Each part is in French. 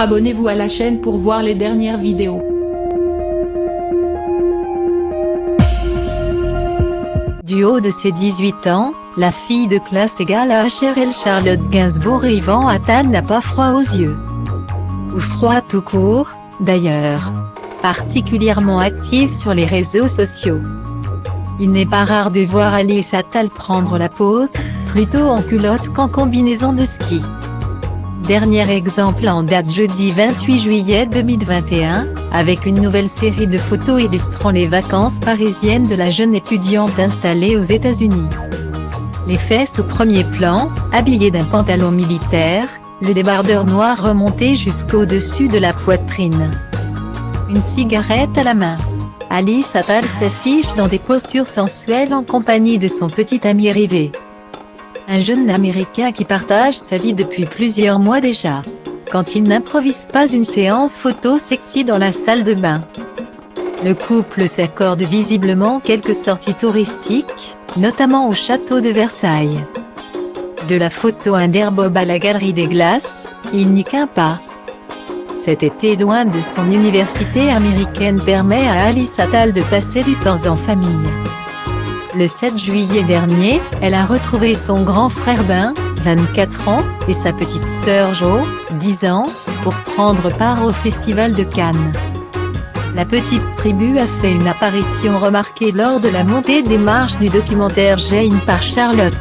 Abonnez-vous à la chaîne pour voir les dernières vidéos. Du haut de ses 18 ans, la fille de classe égale à HRL Charlotte Gainsbourg et Yvan Attal n'a pas froid aux yeux. Ou froid tout court, d'ailleurs. Particulièrement active sur les réseaux sociaux. Il n'est pas rare de voir Alice Attal prendre la pose, plutôt en culotte qu'en combinaison de ski. Dernier exemple en date jeudi 28 juillet 2021, avec une nouvelle série de photos illustrant les vacances parisiennes de la jeune étudiante installée aux États-Unis. Les fesses au premier plan, habillée d'un pantalon militaire, le débardeur noir remonté jusqu'au-dessus de la poitrine. Une cigarette à la main. Alice Attal s'affiche dans des postures sensuelles en compagnie de son petit ami Rivet. Un jeune Américain qui partage sa vie depuis plusieurs mois déjà, quand il n'improvise pas une séance photo sexy dans la salle de bain. Le couple s'accorde visiblement quelques sorties touristiques, notamment au château de Versailles. De la photo Underbob à la galerie des glaces, il n'y qu'un pas. Cet été loin de son université américaine permet à Alice Attal de passer du temps en famille. Le 7 juillet dernier, elle a retrouvé son grand frère Ben, 24 ans, et sa petite sœur Jo, 10 ans, pour prendre part au Festival de Cannes. La petite tribu a fait une apparition remarquée lors de la montée des marches du documentaire Jane par Charlotte.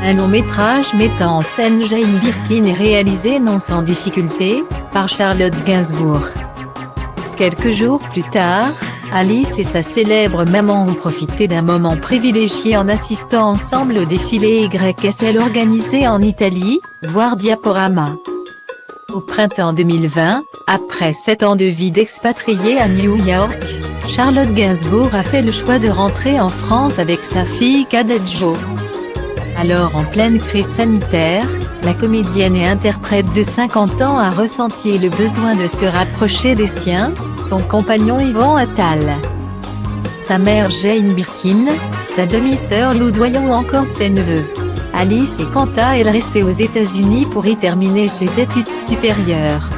Un long métrage mettant en scène Jane Birkin est réalisé non sans difficulté, par Charlotte Gainsbourg. Quelques jours plus tard, Alice et sa célèbre maman ont profité d'un moment privilégié en assistant ensemble au défilé YSL organisé en Italie, voire Diaporama. Au printemps 2020, après 7 ans de vie d'expatriée à New York, Charlotte Gainsbourg a fait le choix de rentrer en France avec sa fille cadette Jo. Alors en pleine crise sanitaire, la comédienne et interprète de 50 ans a ressenti le besoin de se rapprocher des siens, son compagnon Yvan Attal, sa mère Jane Birkin, sa demi-sœur Lou Doyon ou encore ses neveux. Alice est quant à elle restée aux États-Unis pour y terminer ses études supérieures.